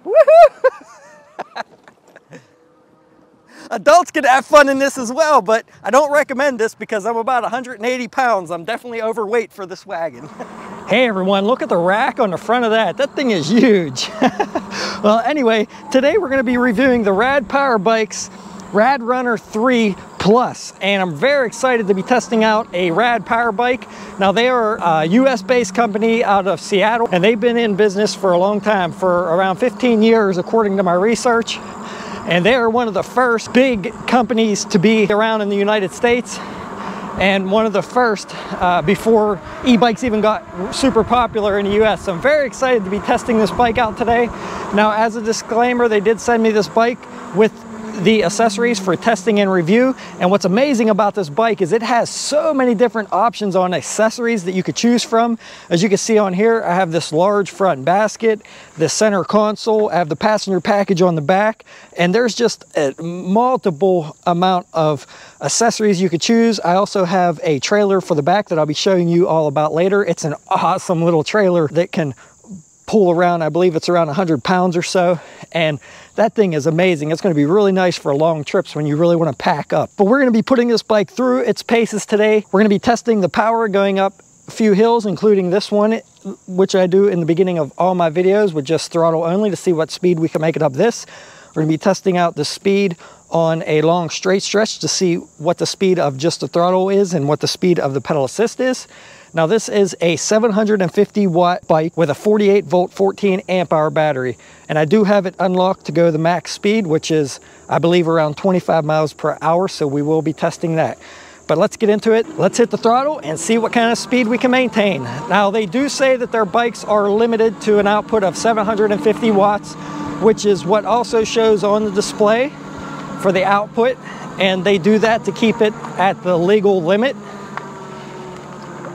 Woohoo! Adults can have fun in this as well, but I don't recommend this because I'm about 180 pounds. I'm definitely overweight for this wagon. Hey everyone, look at the rack on the front of that. That thing is huge. Well, anyway, today we're going to be reviewing the Rad Power Bike's RadRunner 3 Plus, and I'm very excited to be testing out a Rad Power Bike. Now, they are a US-based company out of Seattle, and they've been in business for a long time, for around 15 years, according to my research. And they are one of the first big companies to be around in the United States, and one of the first before e-bikes even got super popular in the US. So I'm very excited to be testing this bike out today. Now, as a disclaimer, they did send me this bike with the accessories for testing and review. And what's amazing about this bike is it has so many different options on accessories that you could choose from. As you can see on here, I have this large front basket, the center console, I have the passenger package on the back, and there's just a multiple amount of accessories you could choose. I also have a trailer for the back that I'll be showing you all about later. It's an awesome little trailer that can pull around, I believe it's around 100 pounds or so, and that thing is amazing. It's going to be really nice for long trips when you really want to pack up. But we're going to be putting this bike through its paces today. We're going to be testing the power going up a few hills, including this one, which I do in the beginning of all my videos with just throttle only to see what speed we can make it up this. We're going to be testing out the speed on a long straight stretch to see what the speed of just the throttle is and what the speed of the pedal assist is. Now, this is a 750 watt bike with a 48 volt 14 amp hour battery, and I do have it unlocked to go the max speed, which is I believe around 25 miles per hour, so we will be testing that. But let's get into it. Let's hit the throttle and see what kind of speed we can maintain. Now, they do say that their bikes are limited to an output of 750 watts, which is what also shows on the display for the output, and they do that to keep it at the legal limit.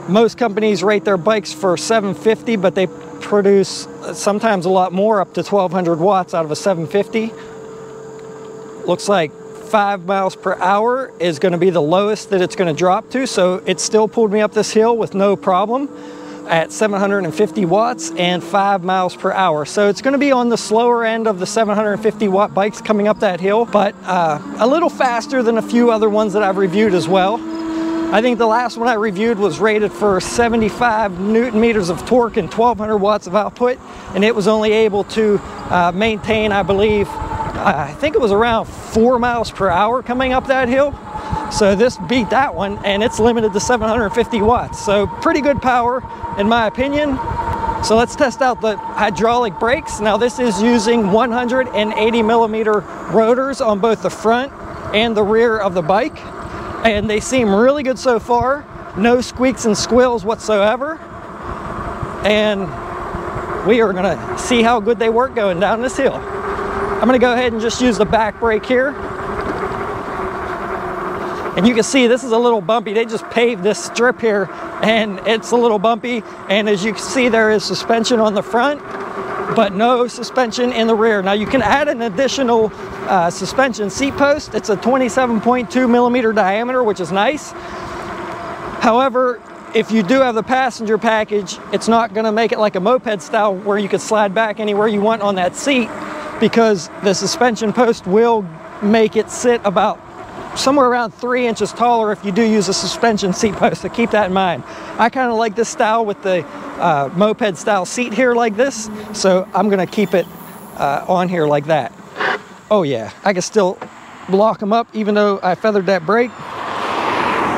Most companies rate their bikes for 750, but they produce sometimes a lot more, up to 1200 watts out of a 750. Looks like 5 miles per hour is going to be the lowest that it's going to drop to, so it still pulled me up this hill with no problem at 750 watts and 5 miles per hour. So it's going to be on the slower end of the 750 watt bikes coming up that hill, but a little faster than a few other ones that I've reviewed as well. I think the last one I reviewed was rated for 75 Newton meters of torque and 1200 watts of output, and it was only able to maintain, I believe, I think it was around 4 miles per hour coming up that hill. So this beat that one, and it's limited to 750 watts. So pretty good power in my opinion. So let's test out the hydraulic brakes. Now, this is using 180 millimeter rotors on both the front and the rear of the bike, and they seem really good so far. No squeaks and squeals whatsoever, and we are gonna see how good they work going down this hill. I'm gonna go ahead and just use the back brake here, and you can see this is a little bumpy. They just paved this strip here, and it's a little bumpy, and as you can see, there is suspension on the front but no suspension in the rear. Now, you can add an additional suspension seat post. It's a 27.2 millimeter diameter, which is nice. However, if you do have the passenger package, it's not going to make it like a moped style where you can slide back anywhere you want on that seat, because the suspension post will make it sit about somewhere around 3 inches taller if you do use a suspension seat post, so keep that in mind. I kind of like this style with the moped style seat here like this, so I'm going to keep it on here like that. Oh yeah, I can still lock them up even though I feathered that brake.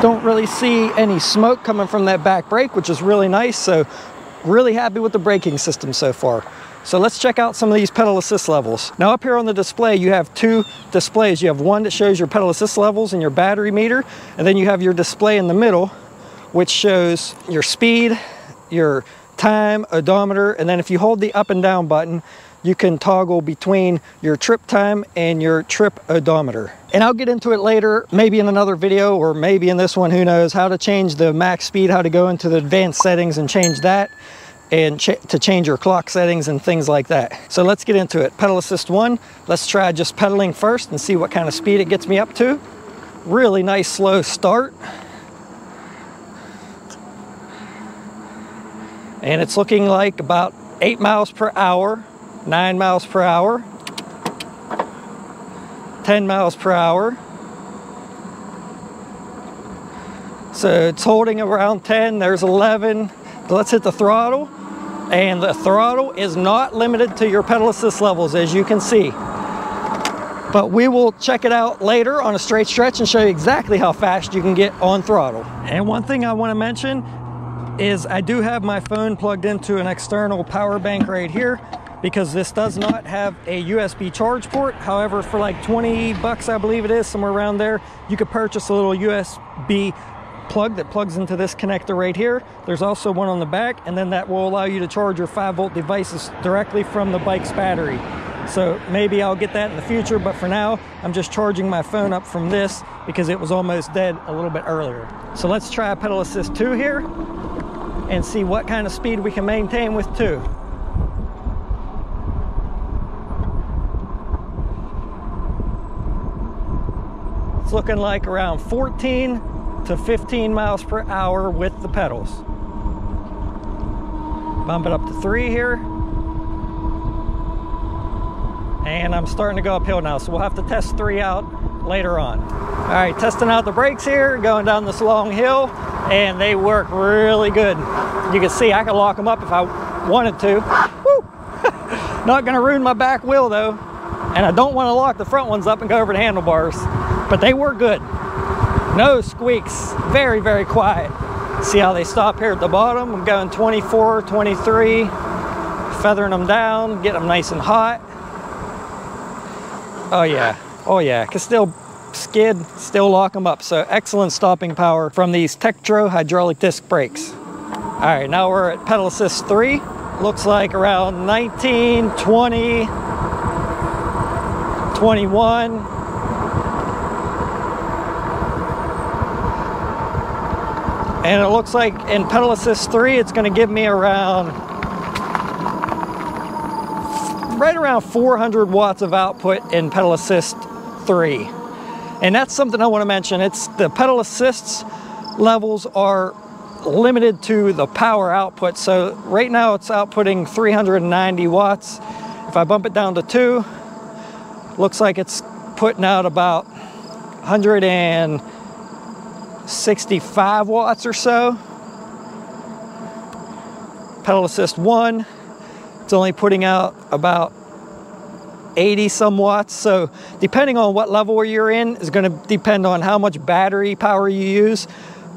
Don't really see any smoke coming from that back brake, which is really nice, so really happy with the braking system so far. So let's check out some of these pedal assist levels. Now, up here on the display, you have two displays. You have one that shows your pedal assist levels and your battery meter, and then you have your display in the middle, which shows your speed, your time, odometer, and then if you hold the up and down button, you can toggle between your trip time and your trip odometer. And I'll get into it later, maybe in another video, or maybe in this one, who knows, how to change the max speed, how to go into the advanced settings and change that, and to change your clock settings and things like that. So let's get into it. Pedal assist 1, let's try just pedaling first and see what kind of speed it gets me up to. Really nice slow start. And it's looking like about 8 miles per hour 9 miles per hour, 10 miles per hour. So it's holding around 10, there's 11. Let's hit the throttle. And the throttle is not limited to your pedal assist levels, as you can see. But we will check it out later on a straight stretch and show you exactly how fast you can get on throttle. And one thing I want to mention is I do have my phone plugged into an external power bank right here, because this does not have a USB charge port. However, for like 20 bucks, I believe it is, somewhere around there, you could purchase a little USB plug that plugs into this connector right here. There's also one on the back, and then that will allow you to charge your 5-volt devices directly from the bike's battery. So maybe I'll get that in the future, but for now, I'm just charging my phone up from this because it was almost dead a little bit earlier. So let's try pedal assist 2 here and see what kind of speed we can maintain with 2. It's looking like around 14 to 15 miles per hour with the pedals. Bump it up to 3 here. And I'm starting to go uphill now, so we'll have to test 3 out later on. All right, testing out the brakes here, going down this long hill, and they work really good. You can see I can lock them up if I wanted to. Woo! Not gonna ruin my back wheel though. And I don't wanna lock the front ones up and go over the handlebars, but they work good. No squeaks, very, very quiet. See how they stop here at the bottom? I'm going 24, 23, feathering them down, get them nice and hot. Oh yeah, can still skid, still lock them up. So excellent stopping power from these Tektro hydraulic disc brakes. All right, now we're at pedal assist 3. Looks like around 19, 20, 21. And it looks like in pedal assist 3, it's gonna give me around, right around 400 watts of output in pedal assist 3. And that's something I want to mention. It's the pedal assists levels are limited to the power output. So right now it's outputting 390 watts. If I bump it down to 2, looks like it's putting out about 165 watts or so. Pedal assist 1, it's only putting out about 80 some watts. So depending on what level you're in is going to depend on how much battery power you use.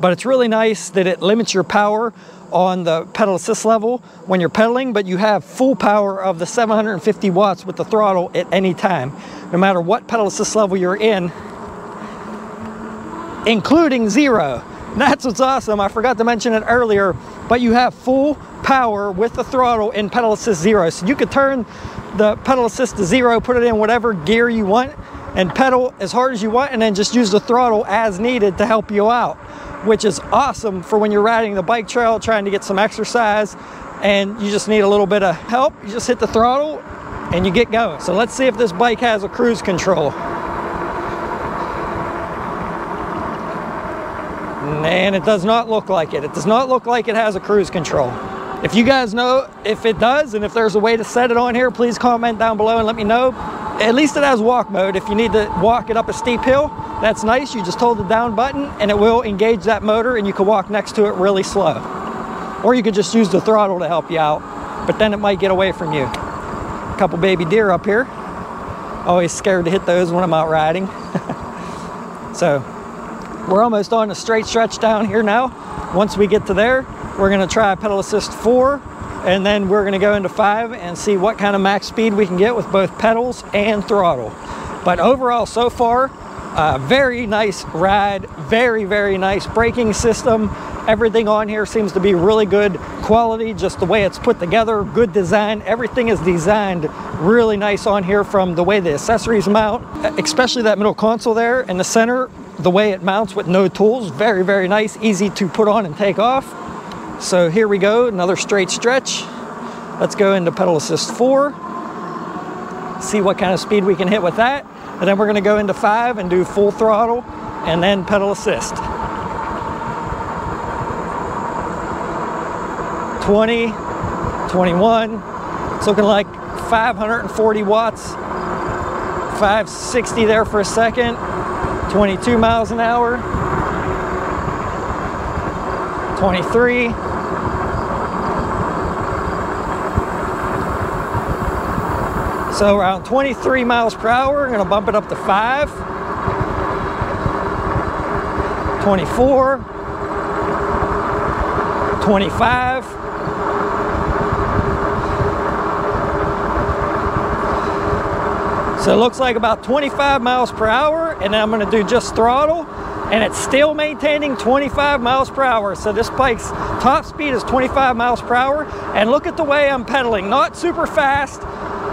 But it's really nice that it limits your power on the pedal assist level when you're pedaling, but you have full power of the 750 watts with the throttle at any time, no matter what pedal assist level you're in, including 0. That's what's awesome. I forgot to mention it earlier, but you have full power with the throttle in pedal assist 0. So you could turn the pedal assist to 0, put it in whatever gear you want, and pedal as hard as you want, and then just use the throttle as needed to help you out, which is awesome for when you're riding the bike trail, trying to get some exercise, and you just need a little bit of help. You just hit the throttle and you get going. So let's see if this bike has a cruise control. And it does not look like it. It does not look like it has a cruise control. If you guys know if it does, and if there's a way to set it on here, please comment down below and let me know. At least it has walk mode. If you need to walk it up a steep hill, that's nice. You just hold the down button and it will engage that motor, and you can walk next to it really slow. Or you could just use the throttle to help you out, but then it might get away from you. A couple baby deer up here. Always scared to hit those when I'm out riding. So we're almost on a straight stretch down here now. Once we get to there, we're gonna try pedal assist 4, and then we're gonna go into 5 and see what kind of max speed we can get with both pedals and throttle. But overall, so far, very nice ride, very, very nice braking system. Everything on here seems to be really good quality, just the way it's put together, good design. Everything is designed really nice on here, from the way the accessories mount, especially that middle console there in the center, the way it mounts with no tools. Very, very nice, easy to put on and take off. So here we go, another straight stretch. Let's go into pedal assist 4, see what kind of speed we can hit with that. And then we're gonna go into 5 and do full throttle and then pedal assist. 20, 21, it's looking like 540 watts, 560 there for a second, 22 miles an hour, 23. So around 23 miles per hour, I'm gonna bump it up to 5, 24, 25, so it looks like about 25 miles per hour, and then I'm gonna do just throttle, and it's still maintaining 25 miles per hour. So this bike's top speed is 25 miles per hour, and look at the way I'm pedaling, not super fast.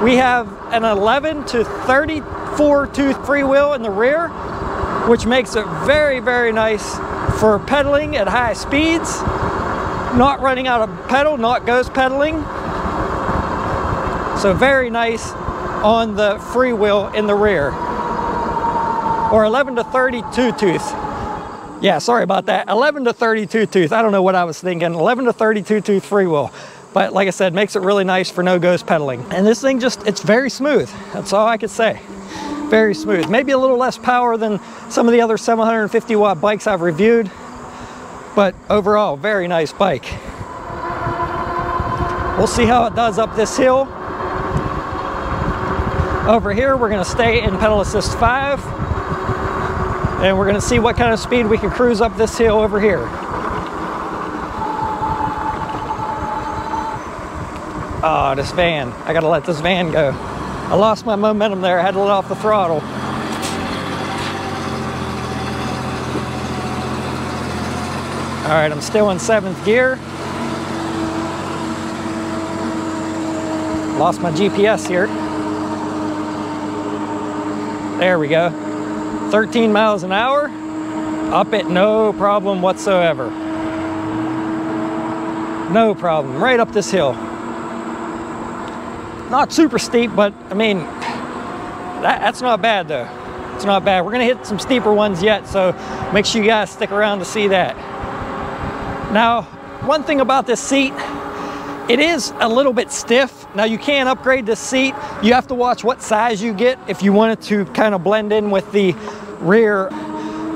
We have an 11 to 34 tooth freewheel in the rear, which makes it very, very nice for pedaling at high speeds, not running out of pedal, not ghost pedaling. So very nice on the freewheel in the rear. Or 11 to 32 tooth. Yeah, sorry about that. 11 to 32 tooth. I don't know what I was thinking. 11 to 32 tooth freewheel. But like I said, makes it really nice for no ghost pedaling. And this thing just, it's very smooth. That's all I could say. Very smooth. Maybe a little less power than some of the other 750 watt bikes I've reviewed. But overall, very nice bike. We'll see how it does up this hill. Over here, we're gonna stay in pedal assist 5. And we're gonna see what kind of speed we can cruise up this hill over here. Oh, this van. I gotta let this van go. I lost my momentum there. I had to let off the throttle. All right, I'm still in 7th gear. Lost my GPS here. There we go. 13 miles an hour. Up it, no problem whatsoever. No problem, right up this hill. Not super steep, but I mean, that's not bad though. It's not bad. We're gonna hit some steeper ones yet, so make sure you guys stick around to see that. Now, one thing about this seat, it is a little bit stiff. Now you can upgrade this seat. You have to watch what size you get if you want it to kind of blend in with the rear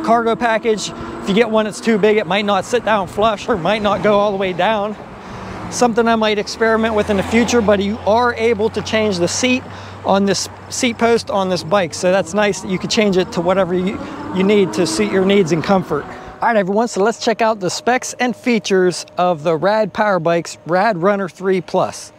cargo package. If you get one that's too big, it might not sit down flush or might not go all the way down. Something I might experiment with in the future, but you are able to change the seat on this seat post on this bike. So that's nice that you can change it to whatever you need to suit your needs and comfort. All right, everyone, so let's check out the specs and features of the Rad Power Bike's RadRunner 3 Plus.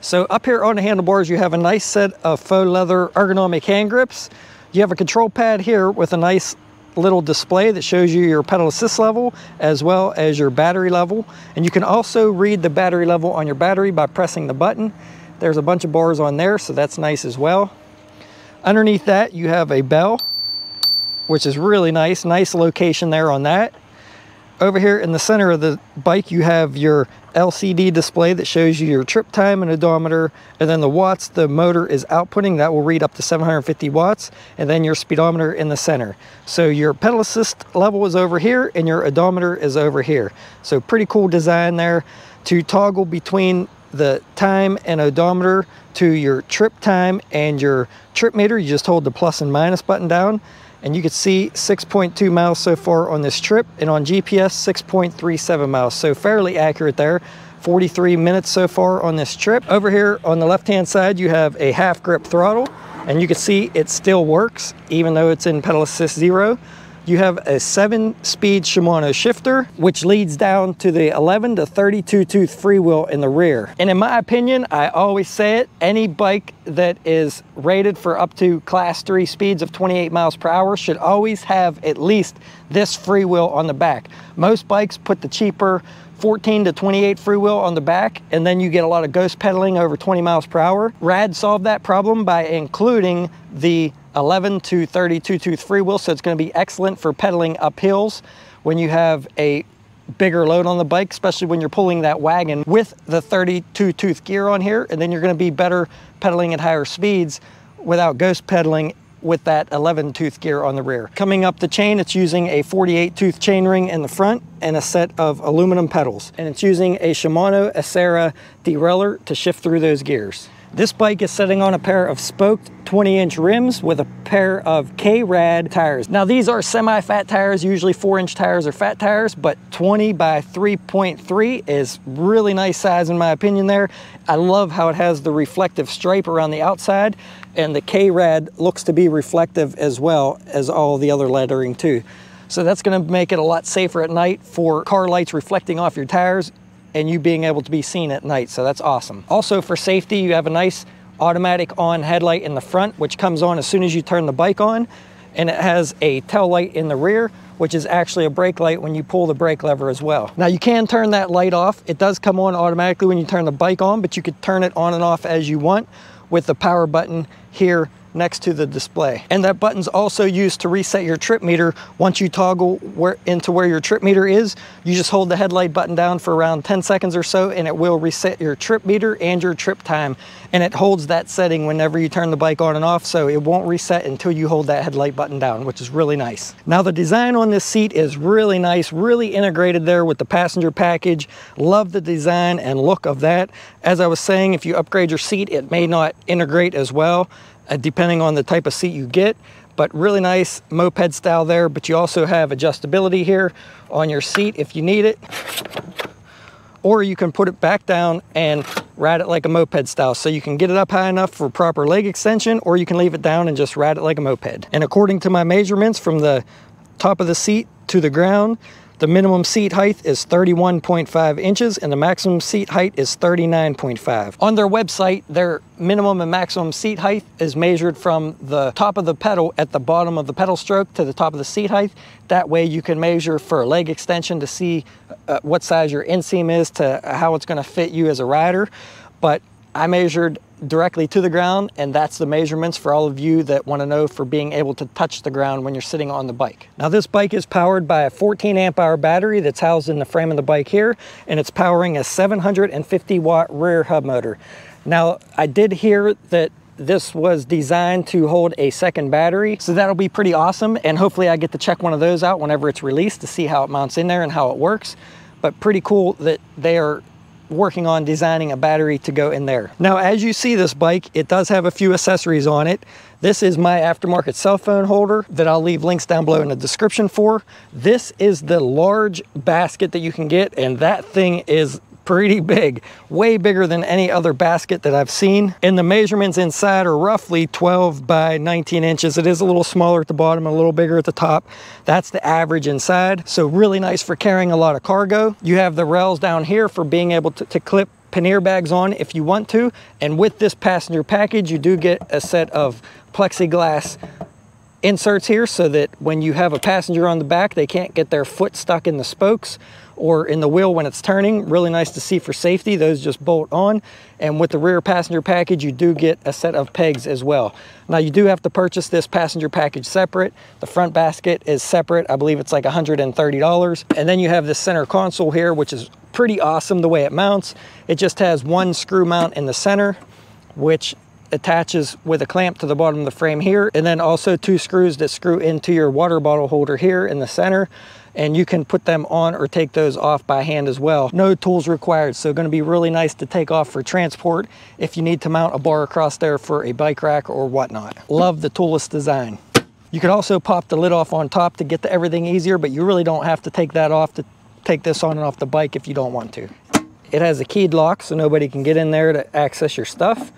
So up here on the handlebars, you have a nice set of faux leather ergonomic hand grips. You have a control pad here with a nice little display that shows you your pedal assist level as well as your battery level, and you can also read the battery level on your battery by pressing the button. There's a bunch of bars on there, so that's nice as well. Underneath that you have a bell, which is really nice location there on that. Over here in the center of the bike you have your LCD display that shows you your trip time and odometer, and then the watts the motor is outputting. That will read up to 750 watts, and then your speedometer in the center. So your pedal assist level is over here and your odometer is over here. So pretty cool design there. To toggle between the time and odometer to your trip time and your trip meter, you just hold the plus and minus button down, and you can see 6.2 miles so far on this trip, and on GPS 6.37 miles, so fairly accurate there. 43 minutes so far on this trip. Over here on the left hand side you have a half grip throttle, and you can see it still works even though it's in pedal assist 0. You have a 7-speed Shimano shifter, which leads down to the 11 to 32 tooth freewheel in the rear. And in my opinion, I always say it, any bike that is rated for up to class 3 speeds of 28 miles per hour should always have at least this freewheel on the back. Most bikes put the cheaper 14 to 28 freewheel on the back, and then you get a lot of ghost pedaling over 20 miles per hour. Rad solved that problem by including the 11 to 32 tooth freewheel, so it's going to be excellent for pedaling up hills when you have a bigger load on the bike, especially when you're pulling that wagon with the 32 tooth gear on here, and then you're going to be better pedaling at higher speeds without ghost pedaling with that 11 tooth gear on the rear. Coming up the chain, it's using a 48 tooth chain ring in the front and a set of aluminum pedals, and it's using a Shimano Acera derailleur to shift through those gears. This bike is sitting on a pair of spoked 20-inch rims with a pair of K-Rad tires. Now these are semi-fat tires, usually 4-inch tires are fat tires, but 20 by 3.3 is really nice size in my opinion there. I love how it has the reflective stripe around the outside, and the K-Rad looks to be reflective as well as all the other lettering too. So that's gonna make it a lot safer at night for car lights reflecting off your tires and you being able to be seen at night, so that's awesome. Also for safety, you have a nice automatic on headlight in the front, which comes on as soon as you turn the bike on, and it has a tail light in the rear, which is actually a brake light when you pull the brake lever as well. Now you can turn that light off. It does come on automatically when you turn the bike on, but you could turn it on and off as you want with the power button here next to the display. And that button's also used to reset your trip meter. Once you toggle into where your trip meter is, you just hold the headlight button down for around 10 seconds or so, and it will reset your trip meter and your trip time. And it holds that setting whenever you turn the bike on and off, so it won't reset until you hold that headlight button down, which is really nice. Now the design on this seat is really nice, really integrated there with the passenger package. Love the design and look of that. As I was saying, if you upgrade your seat, it may not integrate as well, depending on the type of seat you get, but really nice moped style there. But you also have adjustability here on your seat if you need it, or you can put it back down and ride it like a moped style. So you can get it up high enough for proper leg extension, or you can leave it down and just ride it like a moped. And according to my measurements from the top of the seat to the ground, the minimum seat height is 31.5 inches and the maximum seat height is 39.5. On their website, their minimum and maximum seat height is measured from the top of the pedal at the bottom of the pedal stroke to the top of the seat height. That way you can measure for leg extension to see what size your inseam is, to how it's going to fit you as a rider. But I measured directly to the ground, and that's the measurements for all of you that want to know for being able to touch the ground when you're sitting on the bike. Now this bike is powered by a 14 amp hour battery that's housed in the frame of the bike here, and it's powering a 750 watt rear hub motor. Now I did hear that this was designed to hold a second battery, so that'll be pretty awesome, and hopefully I get to check one of those out whenever it's released to see how it mounts in there and how it works. But pretty cool that they are working on designing a battery to go in there. Now, as you see this bike, it does have a few accessories on it. This is my aftermarket cell phone holder that I'll leave links down below in the description for. This is the large basket that you can get, and that thing is pretty big, way bigger than any other basket that I've seen. And the measurements inside are roughly 12 by 19 inches. It is a little smaller at the bottom, a little bigger at the top. That's the average inside. So really nice for carrying a lot of cargo. You have the rails down here for being able to clip pannier bags on if you want to. And with this passenger package, you do get a set of plexiglass inserts here so that when you have a passenger on the back, they can't get their foot stuck in the spokes or in the wheel when it's turning. Really nice to see for safety. Those just bolt on. And with the rear passenger package, you do get a set of pegs as well. Now you do have to purchase this passenger package separate. The front basket is separate. I believe it's like $130. And then you have this center console here, which is pretty awesome the way it mounts. It just has one screw mount in the center, which attaches with a clamp to the bottom of the frame here, and then also two screws that screw into your water bottle holder here in the center, and you can put them on or take those off by hand as well. No tools required, so going to be really nice to take off for transport if you need to mount a bar across there for a bike rack or whatnot. Love the toolless design. You could also pop the lid off on top to get to everything easier, but you really don't have to take that off to take this on and off the bike if you don't want to. It has a keyed lock so nobody can get in there to access your stuff.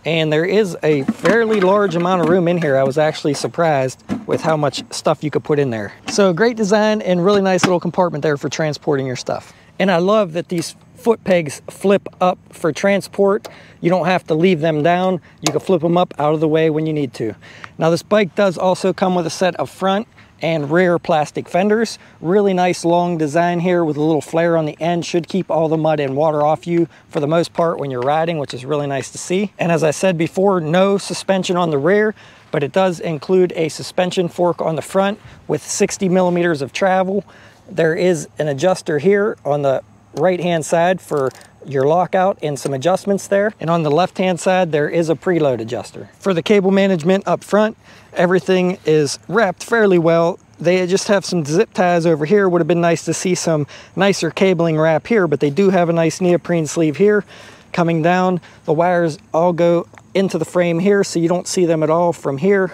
And there is a fairly large amount of room in here. I was actually surprised with how much stuff you could put in there. So great design and really nice little compartment there for transporting your stuff. And I love that these foot pegs flip up for transport. You don't have to leave them down. You can flip them up out of the way when you need to. Now this bike does also come with a set of front and rear plastic fenders. Really nice long design here with a little flare on the end. Should keep all the mud and water off you for the most part when you're riding, which is really nice to see. And as I said before, no suspension on the rear, but it does include a suspension fork on the front with 60 millimeters of travel. There is an adjuster here on the right hand side for your lockout and some adjustments there. And on the left hand side, there is a preload adjuster. For the cable management up front, everything is wrapped fairly well. They just have some zip ties over here. Would have been nice to see some nicer cabling wrap here, but they do have a nice neoprene sleeve here coming down. The wires all go into the frame here, so you don't see them at all from here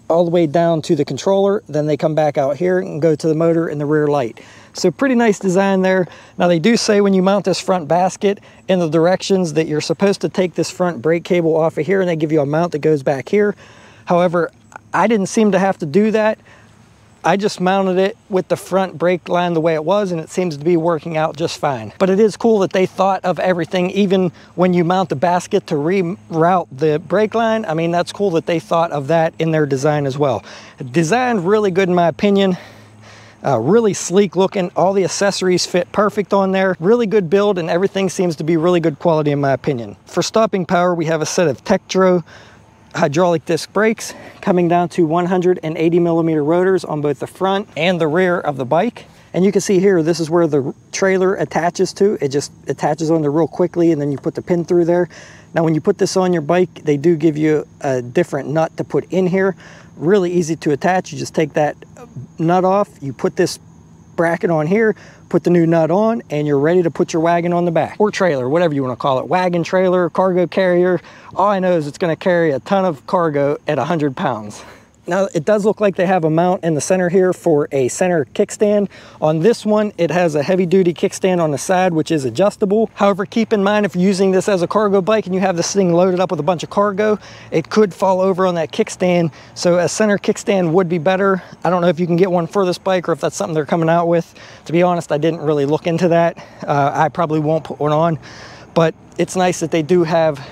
all the way down to the controller. Then they come back out here and go to the motor and the rear light. So pretty nice design there. Now they do say when you mount this front basket in the directions that you're supposed to take this front brake cable off of here, and they give you a mount that goes back here. However, I didn't seem to have to do that. I just mounted it with the front brake line the way it was, and it seems to be working out just fine. But it is cool that they thought of everything, even when you mount the basket to reroute the brake line. I mean, that's cool that they thought of that in their design as well. Designed really good in my opinion. Really sleek looking. All the accessories fit perfect on there. Really good build, and everything seems to be really good quality in my opinion. For stopping power, we have a set of Tektro hydraulic disc brakes coming down to 180 millimeter rotors on both the front and the rear of the bike. And you can see here, this is where the trailer attaches to. It just attaches on there real quickly, and then you put the pin through there. Now when you put this on your bike, they do give you a different nut to put in here. Really easy to attach. You just take that nut off, you put this bracket on here, put the new nut on, and you're ready to put your wagon on the back, or trailer, whatever you want to call it. Wagon, trailer, cargo carrier. All I know is it's going to carry a ton of cargo at 100 pounds. Now it does look like they have a mount in the center here for a center kickstand. On this one, it has a heavy duty kickstand on the side, which is adjustable. However, keep in mind, if you're using this as a cargo bike and you have this thing loaded up with a bunch of cargo, it could fall over on that kickstand. So a center kickstand would be better. I don't know if you can get one for this bike or if that's something they're coming out with. To be honest, I didn't really look into that. I probably won't put one on, but it's nice that they do have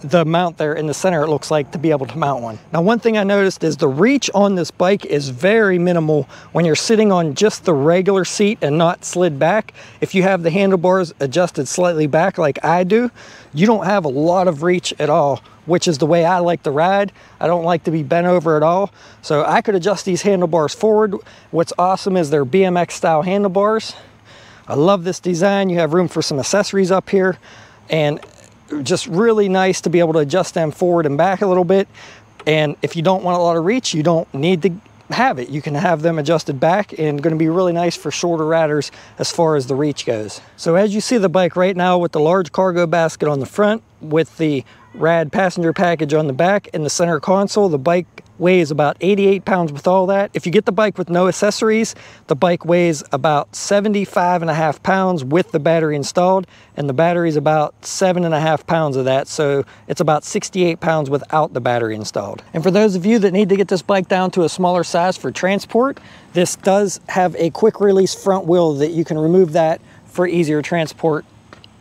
the mount there in the center, it looks like, to be able to mount one. Now, one thing I noticed is the reach on this bike is very minimal when you're sitting on just the regular seat and not slid back. If you have the handlebars adjusted slightly back like I do, you don't have a lot of reach at all, which is the way I like to ride. I don't like to be bent over at all. So I could adjust these handlebars forward. What's awesome is they're BMX style handlebars. I love this design. You have room for some accessories up here, and just really nice to be able to adjust them forward and back a little bit. And if you don't want a lot of reach, you don't need to have it. You can have them adjusted back, and going to be really nice for shorter riders as far as the reach goes. So as you see the bike right now, with the large cargo basket on the front, with the Rad passenger package on the back and the center console, the bike weighs about 88 pounds with all that. If you get the bike with no accessories, the bike weighs about 75.5 pounds with the battery installed, and the battery is about 7.5 pounds of that, so it's about 68 pounds without the battery installed. And for those of you that need to get this bike down to a smaller size for transport, this does have a quick release front wheel that you can remove that for easier transport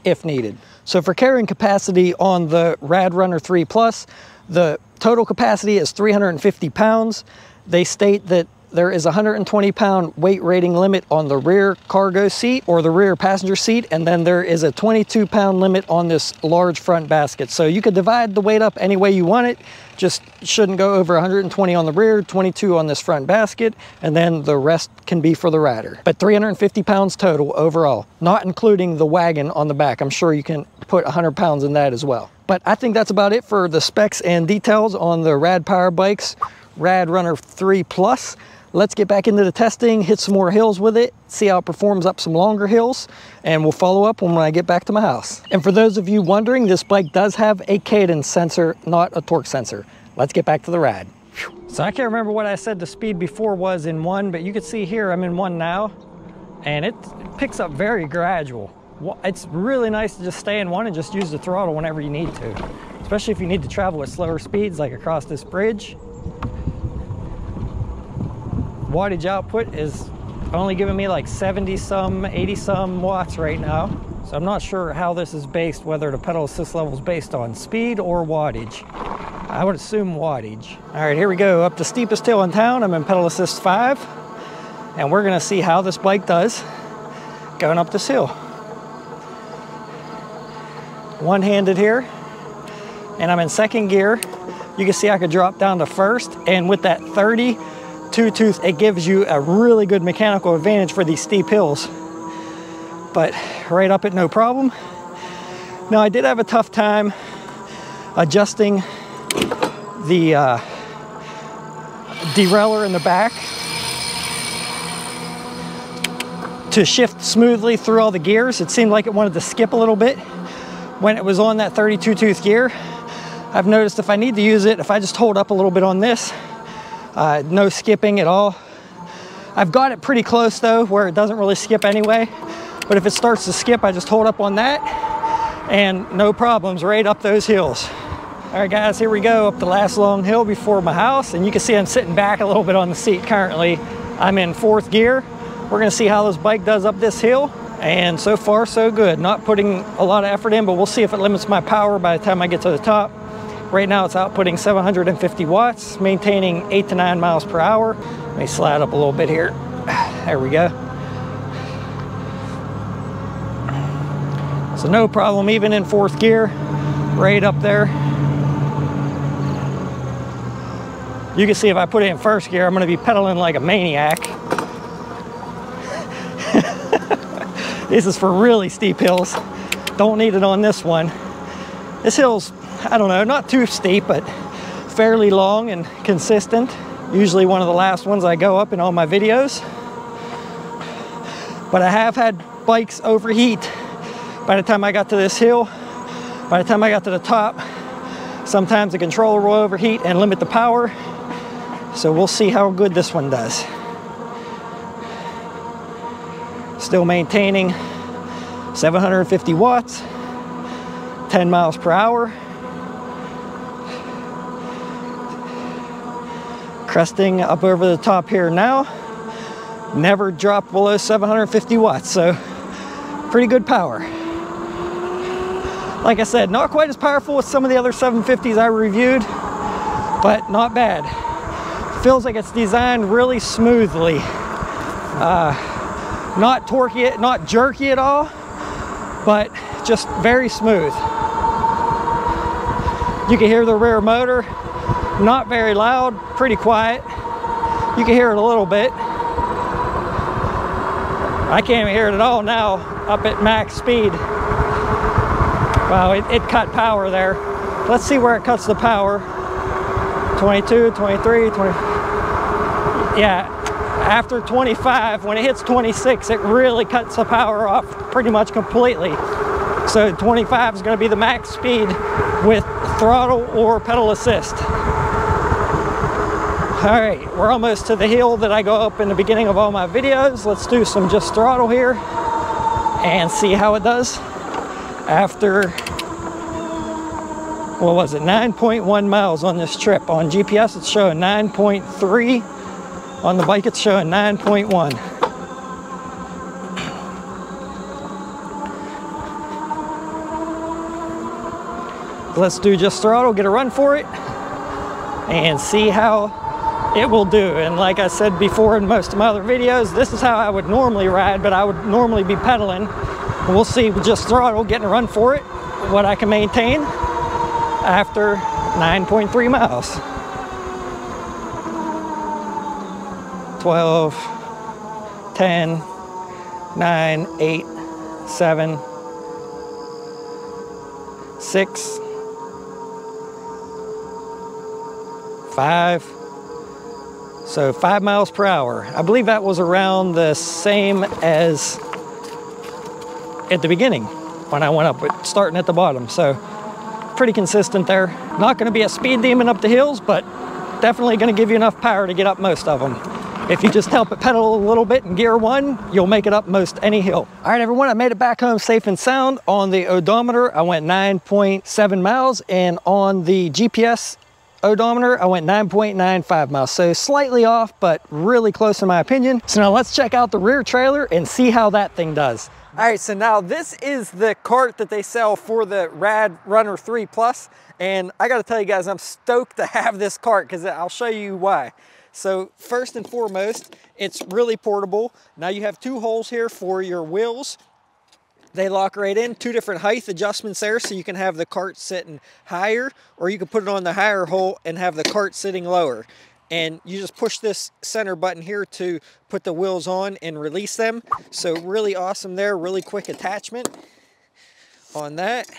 if needed. So for carrying capacity on the RadRunner 3 Plus, the total capacity is 350 pounds. They state that there is a 120-pound weight rating limit on the rear cargo seat or the rear passenger seat, and then there is a 22-pound limit on this large front basket. So you could divide the weight up any way you want it, just shouldn't go over 120 on the rear, 22 on this front basket, and then the rest can be for the rider. But 350 pounds total overall, not including the wagon on the back. I'm sure you can put 100 pounds in that as well. But I think that's about it for the specs and details on the Rad Power Bikes RadRunner 3 Plus. Let's get back into the testing, hit some more hills with it, see how it performs up some longer hills, and we'll follow up when I get back to my house. And for those of you wondering, this bike does have a cadence sensor, not a torque sensor. Let's get back to the ride. So I can't remember what I said the speed before was in 1, but you can see here I'm in 1 now, and it picks up very gradual. It's really nice to just stay in 1 and just use the throttle whenever you need to, especially if you need to travel at slower speeds like across this bridge. Wattage output is only giving me like 70-some, 80-some watts right now. So I'm not sure how this is based, whether the pedal assist level is based on speed or wattage. I would assume wattage. All right, here we go. Up the steepest hill in town. I'm in pedal assist 5, and we're gonna see how this bike does going up this hill. One-handed here, and I'm in 2nd gear. You can see I could drop down to 1st, and with that 30 two-tooth, it gives you a really good mechanical advantage for these steep hills. But right up it, no problem. Now I did have a tough time adjusting the derailleur in the back to shift smoothly through all the gears. It seemed like it wanted to skip a little bit, when it was on that 32 tooth gear. I've noticed if I need to use it, if I just hold up a little bit on this, no skipping at all. I've got it pretty close though, where it doesn't really skip anyway. But if it starts to skip, I just hold up on that and no problems right up those hills. All right guys, here we go up the last long hill before my house. And you can see I'm sitting back a little bit on the seat currently. I'm in 4th gear. We're gonna see how this bike does up this hill. And so far so good. Not putting a lot of effort in, but we'll see if it limits my power by the time I get to the top. Right now it's outputting 750 watts, maintaining 8 to 9 miles per hour. Let me slide up a little bit here. There we go. So no problem, even in 4th gear, right up there. You can see if I put it in 1st gear, I'm gonna be pedaling like a maniac. This is for really steep hills. Don't need it on this one. This hill's, I don't know, not too steep, but fairly long and consistent. Usually one of the last ones I go up in all my videos. But I have had bikes overheat by the time I got to this hill. By the time I got to the top, sometimes the controller will overheat and limit the power. So we'll see how good this one does. Still maintaining 750 watts, 10 miles per hour. Cresting up over the top here now. Never dropped below 750 watts, so pretty good power. Like I said, not quite as powerful as some of the other 750s I reviewed, but not bad. Feels like it's designed really smoothly. Not torquey, not jerky at all, but just very smooth. You can hear the rear motor, not very loud, pretty quiet. You can hear it a little bit. I can't even hear it at all now, up at max speed. Wow, it cut power there. Let's see where it cuts the power. 22, 23, 20. Yeah, after 25, when it hits 26, it really cuts the power off pretty much completely. So 25 is going to be the max speed with throttle or pedal assist. All right, we're almost to the hill that I go up in the beginning of all my videos. Let's do some just throttle here and see how it does after, what was it, 9.1 miles on this trip. On GPS it's showing 9.3. On the bike it's showing 9.1. Let's do just throttle, get a run for it, and see how it will do. And like I said before in most of my other videos, this is how I would normally ride, but I would normally be pedaling. And we'll see with just throttle, getting a run for it, what I can maintain after 9.3 miles. 12, 10, 9, 8, 7, 6, 5. So 5 miles per hour. I believe that was around the same as at the beginning when I went up with starting at the bottom. So pretty consistent there. Not going to be a speed demon up the hills, but definitely going to give you enough power to get up most of them. If you just help it pedal a little bit in gear 1, you'll make it up most any hill. All right, everyone, I made it back home safe and sound. On the odometer, I went 9.7 miles, and on the GPS odometer, I went 9.95 miles. So slightly off, but really close in my opinion. So now let's check out the rear trailer and see how that thing does. All right, so now this is the cart that they sell for the RadRunner 3 Plus. And I gotta tell you guys, I'm stoked to have this cart because I'll show you why. So first and foremost, it's really portable. Now you have 2 holes here for your wheels. They lock right in, 2 different height adjustments there, so you can have the cart sitting higher, or you can put it on the higher hole and have the cart sitting lower. And you just push this center button here to put the wheels on and release them. So really awesome there, really quick attachment on that.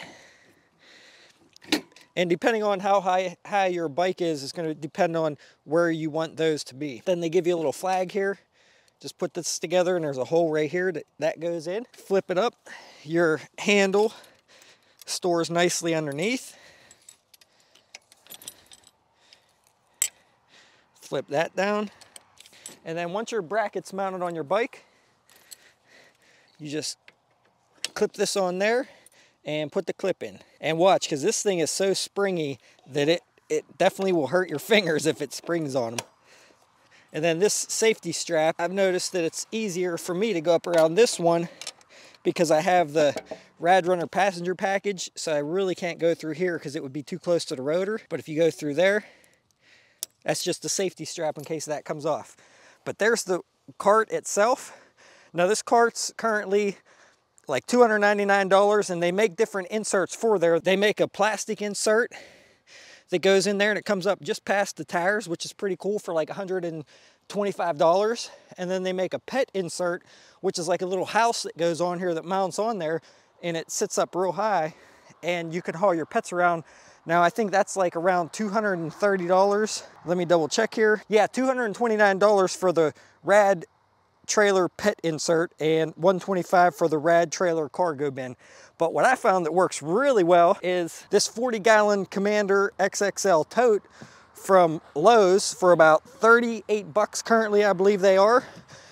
And depending on how high your bike is, it's going to depend on where you want those to be. Then they give you a little flag here. Just put this together and there's a hole right here that goes in. Flip it up. Your handle stores nicely underneath. Flip that down. And then once your bracket's mounted on your bike, you just clip this on there and put the clip in. And watch, because this thing is so springy that it definitely will hurt your fingers if it springs on them. And then this safety strap, I've noticed that it's easier for me to go up around this one because I have the RadRunner passenger package, so I really can't go through here because it would be too close to the rotor. But if you go through there, that's just the safety strap in case that comes off. But there's the cart itself. Now this cart's currently like $299, and they make different inserts for there. They make a plastic insert that goes in there and it comes up just past the tires, which is pretty cool, for like $125. And then they make a pet insert, which is like a little house that goes on here that mounts on there, and it sits up real high and you can haul your pets around. Now I think that's like around $230. Let me double check here. Yeah, $229 for the Rad trailer pet insert and $125 for the Rad trailer cargo bin. But what I found that works really well is this 40-gallon Commander XXL tote from Lowe's for about 38 bucks currently, I believe they are.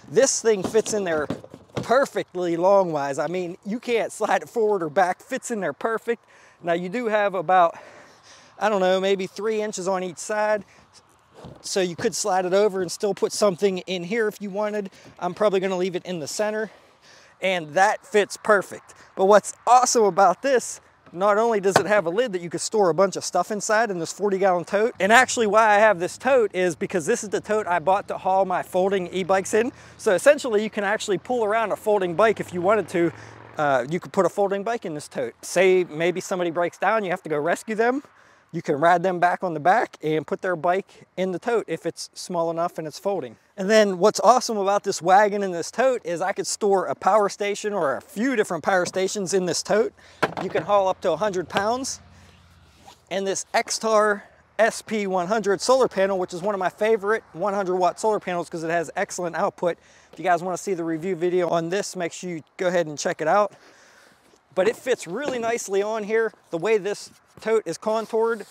This thing fits in there perfectly long-wise. I mean, you can't slide it forward or back, fits in there perfect. Now you do have about, I don't know, maybe 3 inches on each side. So you could slide it over and still put something in here if you wanted. I'm probably gonna leave it in the center, and that fits perfect. But what's awesome about this, not only does it have a lid that you could store a bunch of stuff inside in this 40-gallon tote, and actually why I have this tote is because this is the tote I bought to haul my folding e-bikes in. So essentially you can actually pull around a folding bike if you wanted to. You could put a folding bike in this tote. Say maybe somebody breaks down, you have to go rescue them. You can ride them back on the back and put their bike in the tote if it's small enough and it's folding. And then what's awesome about this wagon and this tote is I could store a power station or a few different power stations in this tote. You can haul up to 100 pounds. And this Xtar SP100 solar panel, which is one of my favorite 100-watt solar panels because it has excellent output. If you guys want to see the review video on this, make sure you go ahead and check it out. But it fits really nicely on here. The way this tote is contoured,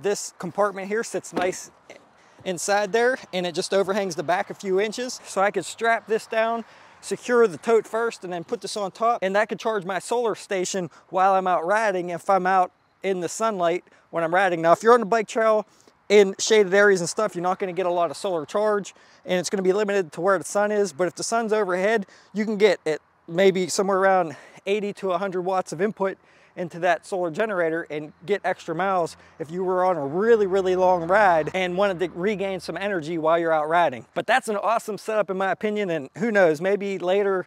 this compartment here sits nice inside there, and it just overhangs the back a few inches. So I could strap this down, secure the tote first, and then put this on top, and that could charge my solar station while I'm out riding if I'm out in the sunlight when I'm riding. Now, if you're on the bike trail in shaded areas and stuff, you're not going to get a lot of solar charge, and it's going to be limited to where the sun is. But if the sun's overhead, you can get it maybe somewhere around 80 to 100 watts of input into that solar generator and get extra miles if you were on a really, really long ride and wanted to regain some energy while you're out riding. But that's an awesome setup in my opinion, and who knows, maybe later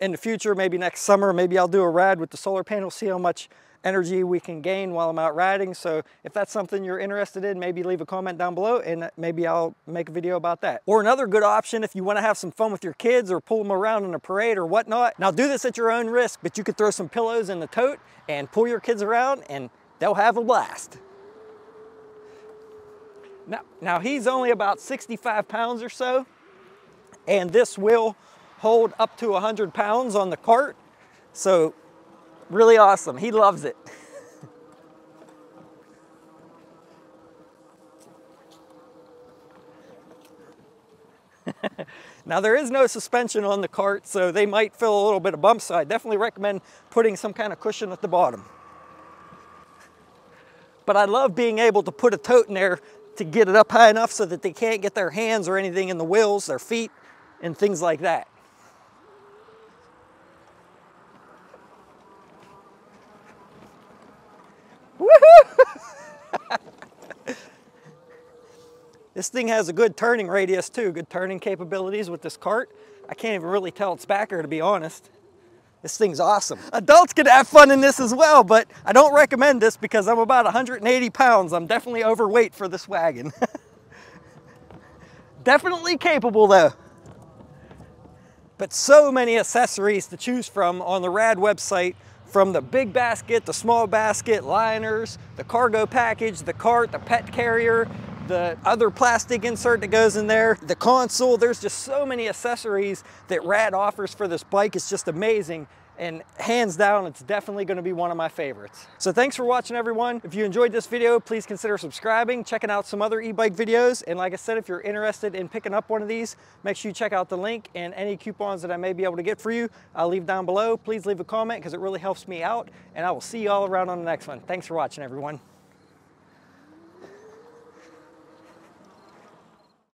in the future, maybe next summer, maybe I'll do a ride with the solar panel, see how much energy we can gain while I'm out riding. So if that's something you're interested in, maybe leave a comment down below and maybe I'll make a video about that. Or another good option if you want to have some fun with your kids or pull them around in a parade or whatnot. Now do this at your own risk, but you could throw some pillows in the tote and pull your kids around and they'll have a blast. Now he's only about 65 pounds or so, and this will hold up to 100 pounds on the cart. So really awesome. He loves it. Now there is no suspension on the cart, so they might feel a little bit of bumps, so I definitely recommend putting some kind of cushion at the bottom. But I love being able to put a tote in there to get it up high enough so that they can't get their hands or anything in the wheels, their feet, and things like that. This thing has a good turning radius too, good turning capabilities with this cart. I can't even really tell it's backer, to be honest. This thing's awesome. Adults can have fun in this as well, but I don't recommend this because I'm about 180 pounds. I'm definitely overweight for this wagon. Definitely capable though. But so many accessories to choose from on the Rad website, from the big basket, the small basket, liners, the cargo package, the cart, the pet carrier, the other plastic insert that goes in there, the console. There's just so many accessories that Rad offers for this bike. It's just amazing. and hands down, it's definitely going to be one of my favorites. So thanks for watching, everyone. If you enjoyed this video, please consider subscribing, checking out some other e-bike videos, and like I said, if you're interested in picking up one of these, make sure you check out the link and any coupons that I may be able to get for you, I'll leave down below. Please leave a comment because it really helps me out, and I will see you all around on the next one. Thanks for watching, everyone.